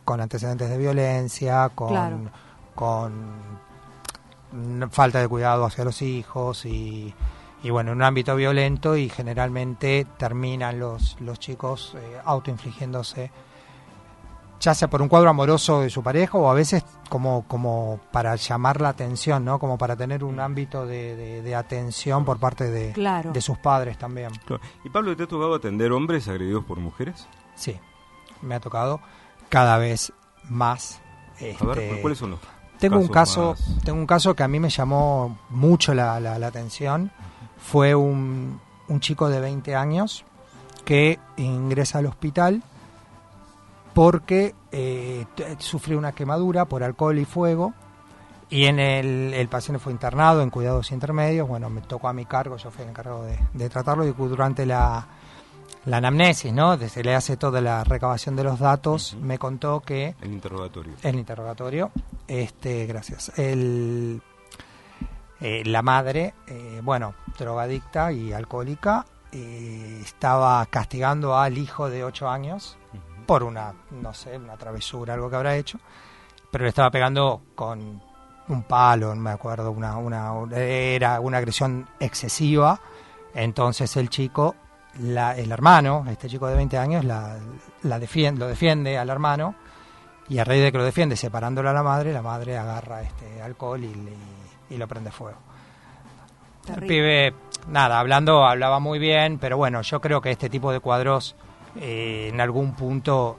con antecedentes de violencia, con falta de cuidado hacia los hijos y bueno, en un ámbito violento, y generalmente terminan los chicos autoinfligiéndose, ya sea por un cuadro amoroso de su pareja o a veces como para llamar la atención, ¿no? Como para tener un ámbito de atención por parte de sus padres también. Claro. ¿Y Pablo, te ha tocado atender hombres agredidos por mujeres? Sí, me ha tocado cada vez más. A ver, ¿cuáles son los Tengo casos un caso que a mí me llamó mucho la atención. Fue un chico de 20 años que ingresa al hospital porque sufrió una quemadura por alcohol y fuego, y el paciente fue internado en cuidados intermedios. Bueno, me tocó a mi cargo, yo fui el encargado de tratarlo, y durante la anamnesis, ¿no? Se le hace toda la recabación de los datos. Me contó que... El interrogatorio. Gracias. La madre, drogadicta y alcohólica, estaba castigando al hijo de 8 años por una travesura, algo que habrá hecho, pero le estaba pegando con un palo, no me acuerdo, era una agresión excesiva. Entonces el chico, el hermano, este chico de 20 años, lo defiende al hermano, y a raíz de que lo defiende, separándolo a la madre agarra alcohol y lo prende fuego. Terrible. El pibe, hablaba muy bien, pero bueno, yo creo que este tipo de cuadros en algún punto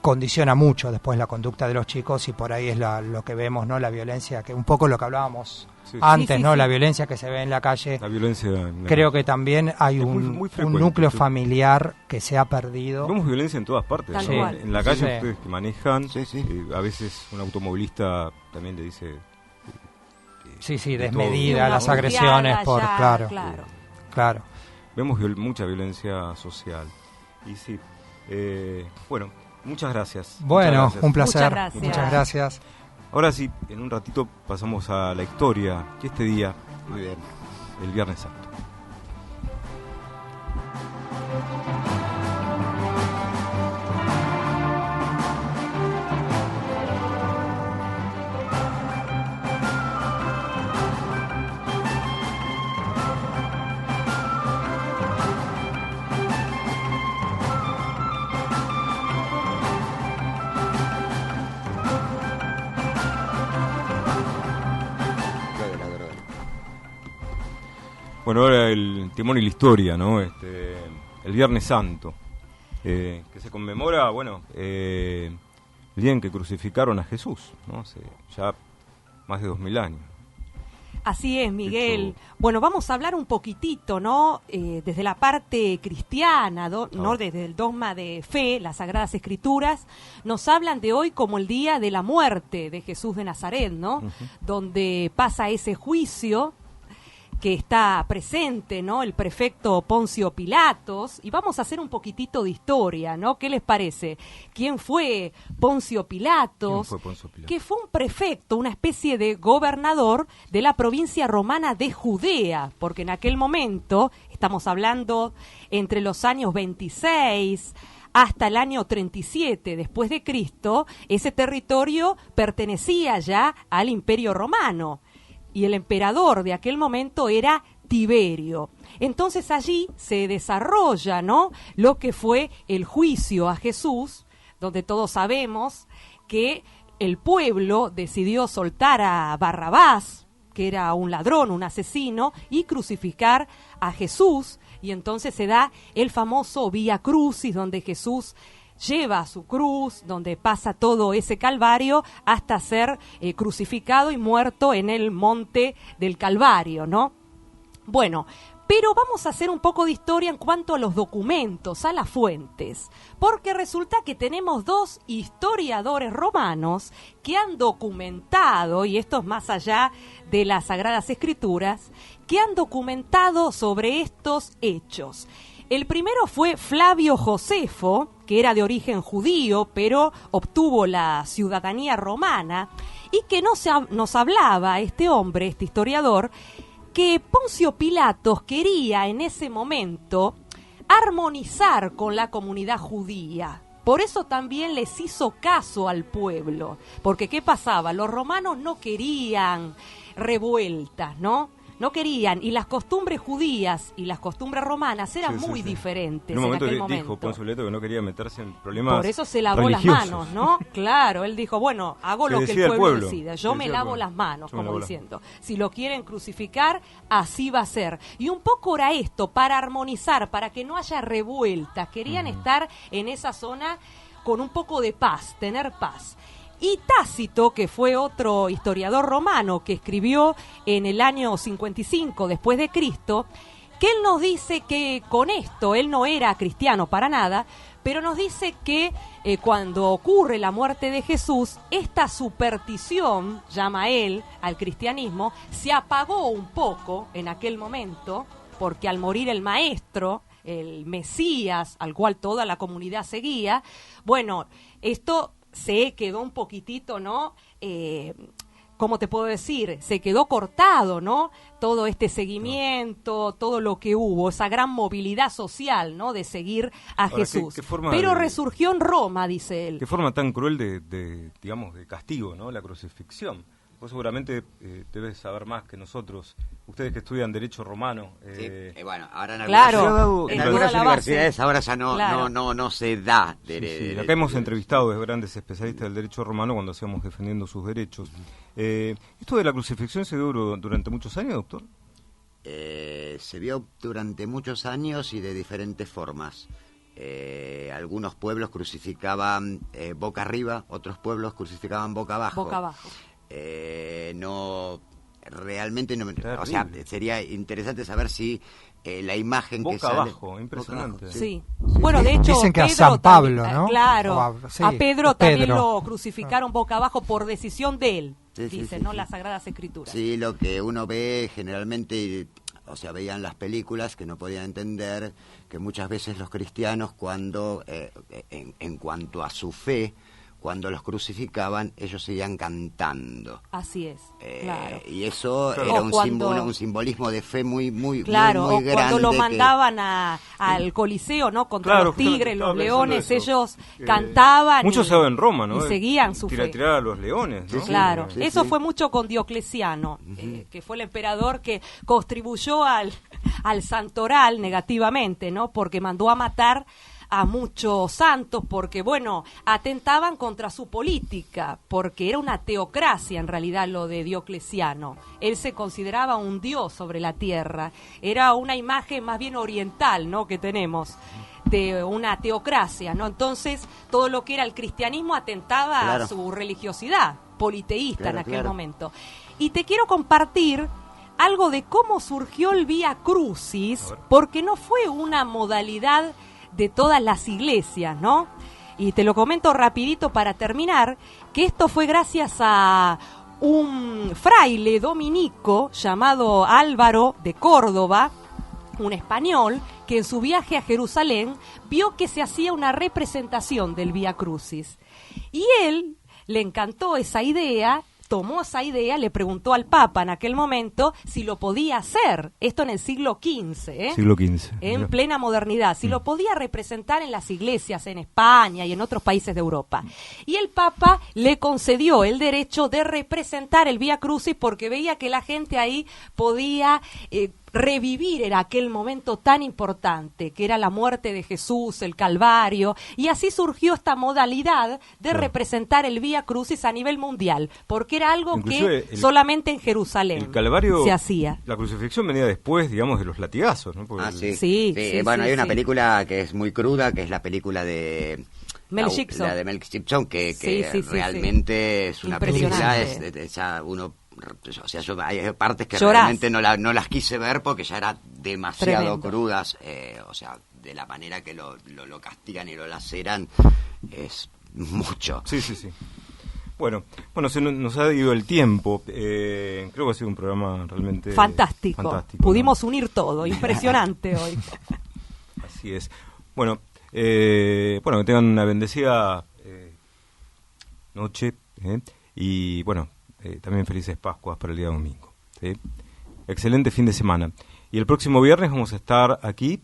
condiciona mucho después la conducta de los chicos, y por ahí es lo que vemos, ¿no? La violencia, que un poco lo que hablábamos antes, ¿no? La violencia que se ve en la calle. La violencia. Creo que también hay muy un núcleo familiar que se ha perdido. Vemos violencia en todas partes, Tal ¿no? cual. En la calle, Sí. ustedes que manejan, Sí. a veces un automovilista también le dice... desmedida, Una las puteada agresiones por... ya, Claro. Vemos mucha violencia social. Y sí, muchas gracias. Bueno, Muchas gracias. un placer. Muchas gracias. Ahora sí, en un ratito pasamos a la historia que este día, Muy bien. el Viernes Santo. Bueno, ahora el timón y la historia, ¿no? El Viernes Santo, que se conmemora, el día en que crucificaron a Jesús, ¿no? Hace ya más de 2000 años. Así es, Miguel. Bueno, vamos a hablar un poquitito, ¿no? Desde la parte cristiana, ¿no? Desde el dogma de fe, las Sagradas Escrituras, nos hablan de hoy como el día de la muerte de Jesús de Nazaret, ¿no? Donde pasa ese juicio que está presente, ¿no? El prefecto Poncio Pilatos, y vamos a hacer un poquitito de historia, ¿no? ¿Qué les parece? ¿Quién fue Poncio Pilatos? Que fue un prefecto, una especie de gobernador de la provincia romana de Judea, porque en aquel momento, estamos hablando entre los años 26 hasta el año 37 después de Cristo, ese territorio pertenecía ya al Imperio Romano y el emperador de aquel momento era Tiberio. Entonces allí se desarrolla, ¿no?, lo que fue el juicio a Jesús, donde todos sabemos que el pueblo decidió soltar a Barrabás, que era un ladrón, un asesino, y crucificar a Jesús. Y entonces se da el famoso Vía Crucis, donde Jesús lleva su cruz, donde pasa todo ese calvario hasta ser crucificado y muerto en el monte del Calvario, ¿no? Bueno, pero vamos a hacer un poco de historia en cuanto a los documentos, a las fuentes, porque resulta que tenemos dos historiadores romanos que han documentado, y esto es más allá de las Sagradas Escrituras, que han documentado sobre estos hechos. El primero fue Flavio Josefo, que era de origen judío, pero obtuvo la ciudadanía romana, y que nos hablaba este hombre, este historiador, que Poncio Pilatos quería en ese momento armonizar con la comunidad judía. Por eso también les hizo caso al pueblo, porque ¿qué pasaba? Los romanos no querían revueltas, ¿no? No querían, y las costumbres judías y las costumbres romanas eran muy diferentes en aquel momento. Dijo Poncio Pilato que no quería meterse en problemas Por eso se lavó religiosos. Las manos, ¿no? Claro, él dijo, bueno, hago lo que el pueblo decida. Yo me lavo las manos, como diciendo. Si lo quieren crucificar, así va a ser. Y un poco era esto, para armonizar, para que no haya revueltas. Querían estar en esa zona con un poco de paz, tener paz. Y Tácito, que fue otro historiador romano que escribió en el año 55 después de Cristo, que él nos dice que con esto, él no era cristiano para nada, pero nos dice que cuando ocurre la muerte de Jesús, esta superstición, llama él al cristianismo, se apagó un poco en aquel momento, porque al morir el maestro, el Mesías, al cual toda la comunidad seguía, bueno, esto se quedó un poquitito, ¿no? ¿Cómo te puedo decir? Se quedó cortado, ¿no? Todo este seguimiento, todo lo que hubo, esa gran movilidad social, ¿no? De seguir a Jesús. Pero resurgió en Roma, dice él. Qué forma tan cruel de digamos, de castigo, ¿no? La crucifixión. Vos seguramente debes saber más que nosotros, ustedes que estudian Derecho Romano. Bueno, ahora en algunas universidades ahora ya no se da derecho. Acá hemos entrevistado a grandes especialistas del Derecho Romano cuando hacíamos defendiendo sus derechos. ¿Esto de la crucifixión se dio durante muchos años, doctor? Se vio durante muchos años y de diferentes formas. Algunos pueblos crucificaban boca arriba, otros pueblos crucificaban boca abajo. Boca abajo. Realmente no, o sea, sería interesante saber si la imagen boca que sale abajo, impresionante. Boca abajo, sí. Bueno, de hecho, dicen que Pedro a San Pablo, también, ¿no? Claro, a Pedro también lo crucificaron Ah. boca abajo por decisión de él, dice, ¿no? Las Sagradas Escrituras. Sí, lo que uno ve generalmente, o sea, veían las películas que no podían entender que muchas veces los cristianos cuando, en cuanto a su fe, cuando los crucificaban, ellos seguían cantando. Así es, claro. Y eso era un simbolismo de fe muy claro, muy grande. Cuando lo mandaban al Coliseo, ¿no? Contra los tigres, los leones, ellos cantaban. Muchos se en Roma, ¿no? Y seguían su fe. Tirar a los leones, ¿no? Claro, eso fue mucho con Diocleciano, que fue el emperador que contribuyó al santoral negativamente, ¿no? Porque mandó a matar a muchos santos porque, bueno, atentaban contra su política, porque era una teocracia en realidad lo de Diocleciano. Él se consideraba un dios sobre la tierra. Era una imagen más bien oriental, ¿no?, que tenemos de una teocracia, ¿no? Entonces, todo lo que era el cristianismo atentaba a su religiosidad politeísta en aquel momento. Y te quiero compartir algo de cómo surgió el Vía Crucis, porque no fue una modalidad de todas las iglesias, ¿no? Y te lo comento rapidito para terminar, que esto fue gracias a un fraile dominico llamado Álvaro de Córdoba, un español, que en su viaje a Jerusalén vio que se hacía una representación del Vía Crucis. Y él le encantó esa idea, tomó esa idea, le preguntó al Papa en aquel momento si lo podía hacer, esto en el siglo XV, Siglo XV. en plena modernidad, si lo podía representar en las iglesias en España y en otros países de Europa. Y el Papa le concedió el derecho de representar el Vía Crucis porque veía que la gente ahí podía revivir en aquel momento tan importante, que era la muerte de Jesús, el Calvario, y así surgió esta modalidad de representar el Vía Crucis a nivel mundial, porque era algo Inclusive que solamente en Jerusalén el Calvario se hacía. La crucifixión venía después, digamos, de los latigazos, ¿no? Porque Sí, bueno, hay una sí. película que es muy cruda, que es la película de Mel Gibson. La de Mel Gibson, que Sí, realmente es una película, ya uno, o sea, hay partes que Llorás. realmente no las quise ver porque ya eran demasiado Tremendo. crudas, o sea, de la manera que lo castigan y lo laceran, es mucho. Sí. Bueno, se nos ha ido el tiempo. Creo que ha sido un programa realmente Fantástico. Pudimos unir todo, impresionante hoy. Así es. Bueno, que tengan una bendecida noche y también felices Pascuas para el día domingo. ¿Sí? Excelente fin de semana. Y el próximo viernes vamos a estar aquí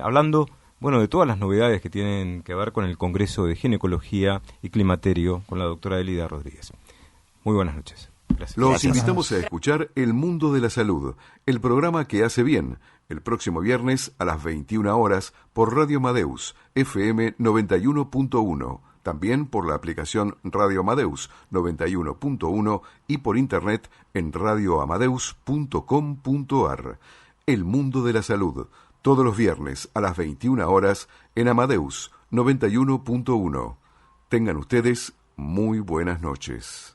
hablando de todas las novedades que tienen que ver con el Congreso de Ginecología y Climaterio con la doctora Elida Rodríguez. Muy buenas noches. Gracias. Los invitamos a escuchar El Mundo de la Salud, el programa que hace bien, el próximo viernes a las 21 horas por Radio Amadeus, FM 91.1, también por la aplicación Radio Amadeus 91.1 y por internet en radioamadeus.com.ar. El Mundo de la Salud, todos los viernes a las 21 horas en Amadeus 91.1. Tengan ustedes muy buenas noches.